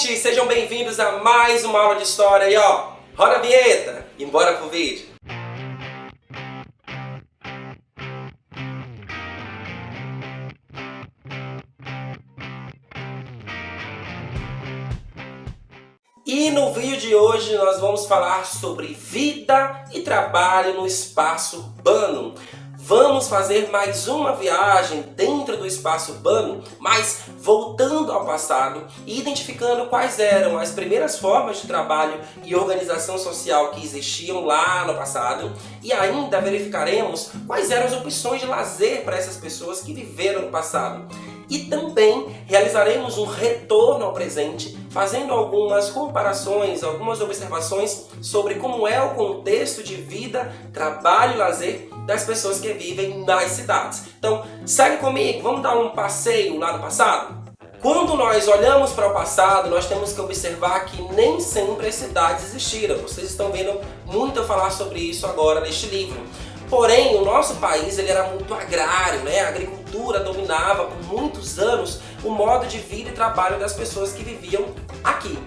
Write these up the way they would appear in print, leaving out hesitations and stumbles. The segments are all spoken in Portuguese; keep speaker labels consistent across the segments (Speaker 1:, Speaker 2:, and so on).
Speaker 1: gente! Sejam bem-vindos a mais uma aula de história aí, ó. Roda a vinheta e bora pro vídeo. E no vídeo de hoje nós vamos falar sobre vida e trabalho no espaço urbano. Vamos fazer mais uma viagem dentro do espaço urbano, mas voltando ao passado e identificando quais eram as primeiras formas de trabalho e organização social que existiam lá no passado, e ainda verificaremos quais eram as opções de lazer para essas pessoas que viveram no passado. E também realizaremos um retorno ao presente, fazendo algumas comparações, algumas observações sobre como é o contexto de vida, trabalho e lazer das pessoas que vivem nas cidades. Então, segue comigo, vamos dar um passeio lá no passado? Quando nós olhamos para o passado, nós temos que observar que nem sempre as cidades existiram. Vocês estão vendo muito eu falar sobre isso agora neste livro. Porém, o nosso país ele era muito agrário, né? A agricultura dominava por muitos anos o modo de vida e trabalho das pessoas que viviam aqui.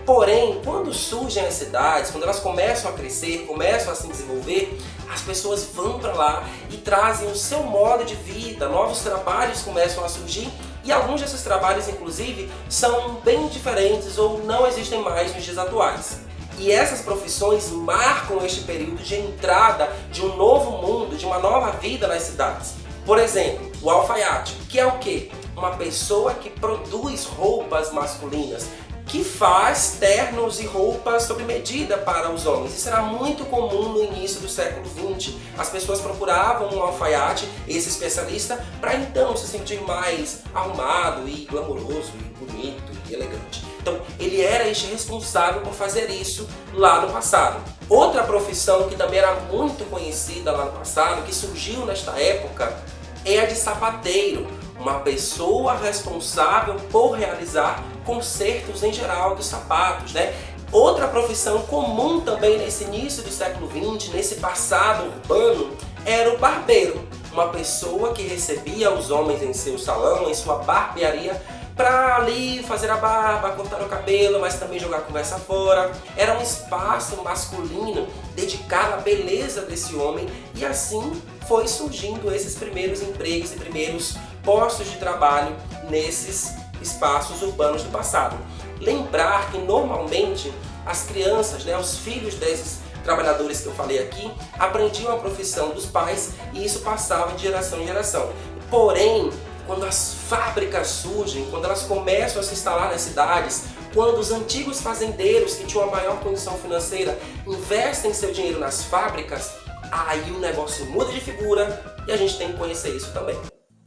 Speaker 1: Porém, quando surgem as cidades, quando elas começam a crescer, começam a se desenvolver, as pessoas vão para lá e trazem o seu modo de vida, novos trabalhos começam a surgir e alguns desses trabalhos, inclusive, são bem diferentes ou não existem mais nos dias atuais. E essas profissões marcam este período de entrada de um novo mundo, de uma nova vida nas cidades. Por exemplo, o alfaiate, que é o quê? Uma pessoa que produz roupas masculinas, que faz ternos e roupas sob medida para os homens. Isso era muito comum no início do século XX. As pessoas procuravam um alfaiate, esse especialista, para então se sentir mais arrumado e glamouroso e bonito e elegante. Então, ele era este responsável por fazer isso lá no passado. Outra profissão que também era muito conhecida lá no passado, que surgiu nesta época, é a de sapateiro. Uma pessoa responsável por realizar consertos em geral dos sapatos, né? Outra profissão comum também nesse início do século XX, nesse passado urbano, era o barbeiro. Uma pessoa que recebia os homens em seu salão, em sua barbearia, para ali fazer a barba, cortar o cabelo, mas também jogar a conversa fora. Era um espaço masculino dedicado à beleza desse homem e assim foi surgindo esses primeiros empregos e primeiros postos de trabalho nesses espaços urbanos do passado. Lembrar que normalmente as crianças, né, os filhos desses trabalhadores que eu falei aqui, aprendiam a profissão dos pais e isso passava de geração em geração. Porém, quando as fábricas surgem, quando elas começam a se instalar nas cidades, quando os antigos fazendeiros que tinham a maior condição financeira investem seu dinheiro nas fábricas, aí o negócio muda de figura e a gente tem que conhecer isso também.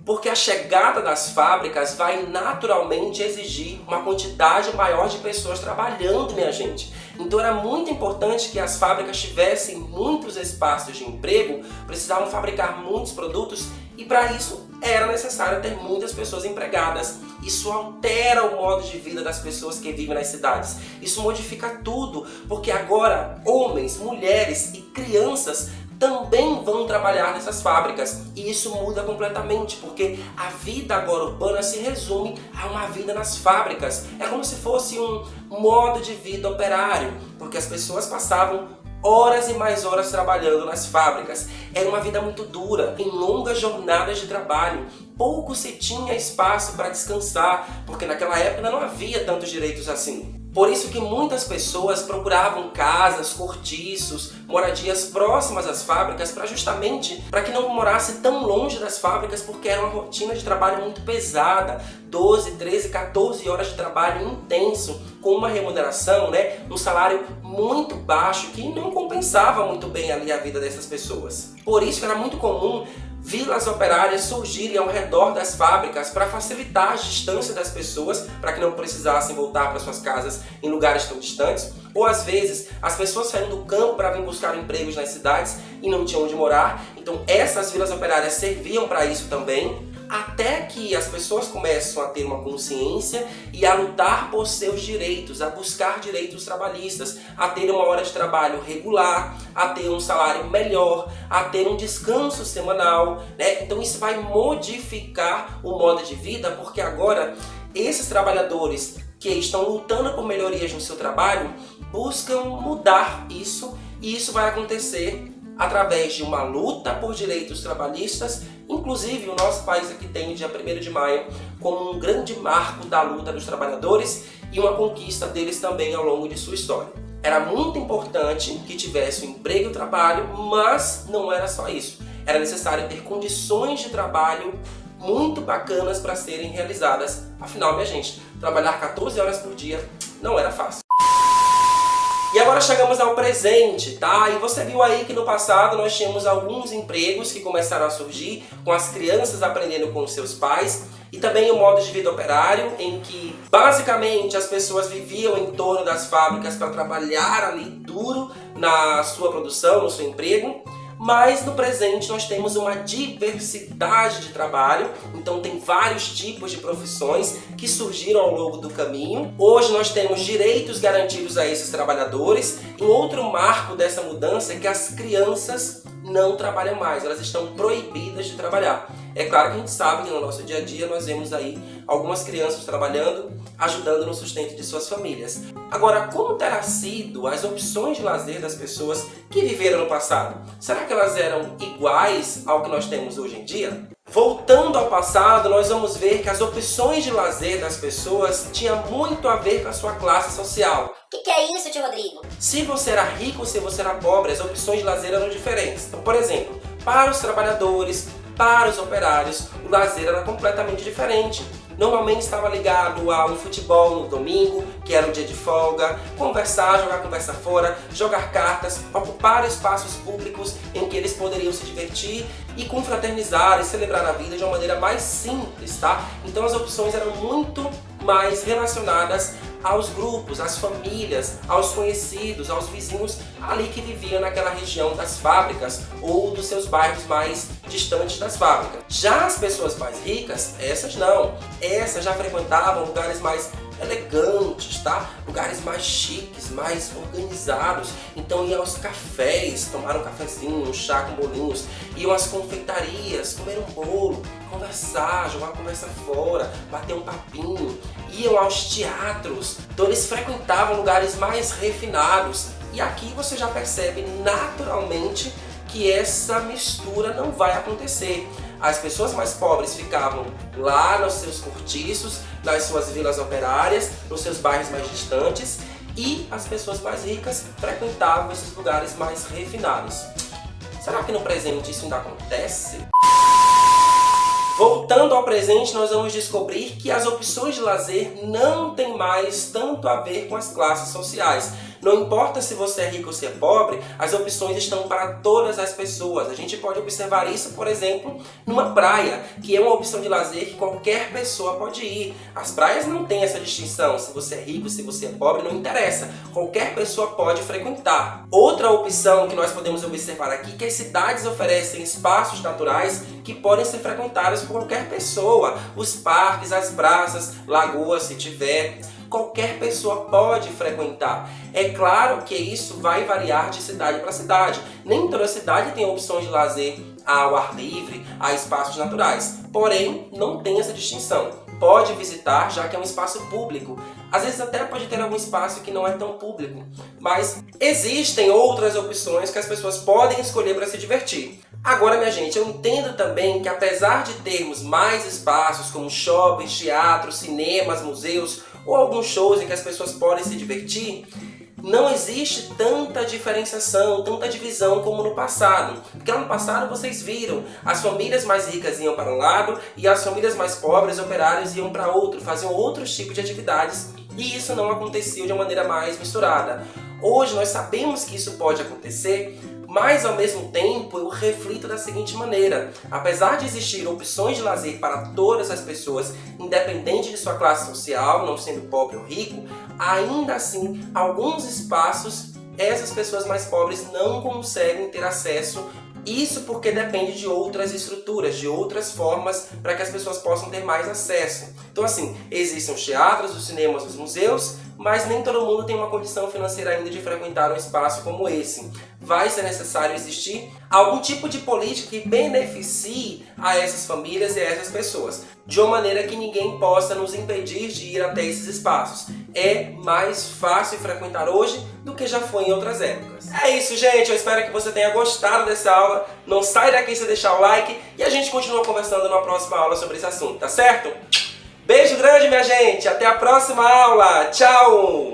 Speaker 1: Porque a chegada das fábricas vai naturalmente exigir uma quantidade maior de pessoas trabalhando, minha gente. Então era muito importante que as fábricas tivessem muitos espaços de emprego, precisavam fabricar muitos produtos e para isso era necessário ter muitas pessoas empregadas. Isso altera o modo de vida das pessoas que vivem nas cidades. Isso modifica tudo, porque agora homens, mulheres e crianças também vão trabalhar nessas fábricas e isso muda completamente, porque a vida agora urbana se resume a uma vida nas fábricas. É como se fosse um modo de vida operário, porque as pessoas passavam horas e mais horas trabalhando nas fábricas. Era uma vida muito dura, em longas jornadas de trabalho. Pouco se tinha espaço para descansar, porque naquela época não havia tantos direitos assim. Por isso que muitas pessoas procuravam casas, cortiços, moradias próximas às fábricas justamente para que não morasse tão longe das fábricas, porque era uma rotina de trabalho muito pesada, 12, 13, 14 horas de trabalho intenso, com uma remuneração, né, um salário muito baixo que não compensava muito bem ali a vida dessas pessoas. Por isso era muito comum vilas operárias surgirem ao redor das fábricas para facilitar a distância das pessoas, para que não precisassem voltar para suas casas em lugares tão distantes, ou às vezes as pessoas saíam do campo para vir buscar empregos nas cidades e não tinham onde morar, então essas vilas operárias serviam para isso também, até que as pessoas começam a ter uma consciência e a lutar por seus direitos, a buscar direitos trabalhistas, a ter uma hora de trabalho regular, a ter um salário melhor, a ter um descanso semanal, né? Então isso vai modificar o modo de vida, porque agora esses trabalhadores que estão lutando por melhorias no seu trabalho buscam mudar isso, e isso vai acontecer através de uma luta por direitos trabalhistas. Inclusive, o nosso país aqui tem o dia 1º de maio como um grande marco da luta dos trabalhadores e uma conquista deles também ao longo de sua história. Era muito importante que tivesse um emprego e trabalho, mas não era só isso. Era necessário ter condições de trabalho muito bacanas para serem realizadas. Afinal, minha gente, trabalhar 14 horas por dia não era fácil. E agora chegamos ao presente, tá? E você viu aí que no passado nós tínhamos alguns empregos que começaram a surgir com as crianças aprendendo com os seus pais, e também o modo de vida operário, em que basicamente as pessoas viviam em torno das fábricas para trabalhar ali duro na sua produção, no seu emprego. Mas no presente nós temos uma diversidade de trabalho, então tem vários tipos de profissões que surgiram ao longo do caminho. Hoje nós temos direitos garantidos a esses trabalhadores. Um outro marco dessa mudança é que as crianças não trabalham mais, elas estão proibidas de trabalhar. É claro que a gente sabe que no nosso dia a dia nós vemos aí algumas crianças trabalhando, ajudando no sustento de suas famílias. Agora, como terá sido as opções de lazer das pessoas que viveram no passado? Será que elas eram iguais ao que nós temos hoje em dia? Voltando ao passado, nós vamos ver que as opções de lazer das pessoas tinham muito a ver com a sua classe social.
Speaker 2: O que é isso, tio Rodrigo?
Speaker 1: Se você era rico ou se você era pobre, as opções de lazer eram diferentes. Então, por exemplo, para os trabalhadores, para os operários, o lazer era completamente diferente. Normalmente estava ligado a um futebol no domingo, que era um dia de folga, conversar, jogar conversa fora, jogar cartas, ocupar espaços públicos em que eles poderiam se divertir e confraternizar e celebrar a vida de uma maneira mais simples, tá? Então as opções eram muito mais relacionadas aos grupos, às famílias, aos conhecidos, aos vizinhos ali que viviam naquela região das fábricas ou dos seus bairros mais distantes das fábricas. Já as pessoas mais ricas, essas não. Essas já frequentavam lugares mais elegantes, tá? Lugares mais chiques, mais organizados. Então iam aos cafés, tomaram um cafezinho, um chá com bolinhos, iam às confeitarias, comer um bolo, conversar, jogar uma conversa fora, bater um papinho, iam aos teatros. Então eles frequentavam lugares mais refinados. E aqui você já percebe naturalmente que essa mistura não vai acontecer. As pessoas mais pobres ficavam lá nos seus cortiços, nas suas vilas operárias, nos seus bairros mais distantes, e as pessoas mais ricas frequentavam esses lugares mais refinados. Será que no presente isso ainda acontece? Voltando ao presente, nós vamos descobrir que as opções de lazer não têm mais tanto a ver com as classes sociais. Não importa se você é rico ou se é pobre, as opções estão para todas as pessoas. A gente pode observar isso, por exemplo, numa praia, que é uma opção de lazer que qualquer pessoa pode ir. As praias não têm essa distinção, se você é rico, se você é pobre, não interessa. Qualquer pessoa pode frequentar. Outra opção que nós podemos observar aqui é que as cidades oferecem espaços naturais que podem ser frequentados por qualquer pessoa. Os parques, as praças, lagoas, se tiver. Qualquer pessoa pode frequentar. É claro que isso vai variar de cidade para cidade. Nem toda cidade tem opções de lazer ao ar livre, a espaços naturais. Porém, não tem essa distinção. Pode visitar, já que é um espaço público. Às vezes até pode ter algum espaço que não é tão público. Mas existem outras opções que as pessoas podem escolher para se divertir. Agora, minha gente, eu entendo também que apesar de termos mais espaços como shoppings, teatros, cinemas, museus ou alguns shows em que as pessoas podem se divertir, não existe tanta diferenciação, tanta divisão como no passado. Porque lá no passado vocês viram, as famílias mais ricas iam para um lado e as famílias mais pobres, operários, iam para outro, faziam outros tipos de atividades, e isso não acontecia de uma maneira mais misturada. Hoje nós sabemos que isso pode acontecer, mas ao mesmo tempo eu reflito da seguinte maneira: apesar de existir opções de lazer para todas as pessoas, independente de sua classe social, não sendo pobre ou rico, ainda assim, alguns espaços essas pessoas mais pobres não conseguem ter acesso. Isso porque depende de outras estruturas, de outras formas para que as pessoas possam ter mais acesso. Então assim, existem os teatros, os cinemas, os museus, mas nem todo mundo tem uma condição financeira ainda de frequentar um espaço como esse. Vai ser necessário existir algum tipo de política que beneficie a essas famílias e a essas pessoas, de uma maneira que ninguém possa nos impedir de ir até esses espaços. É mais fácil frequentar hoje do que já foi em outras épocas. É isso, gente. Eu espero que você tenha gostado dessa aula. Não sai daqui sem deixar o like e a gente continua conversando na próxima aula sobre esse assunto, tá certo? Beijo grande, minha gente. Até a próxima aula. Tchau!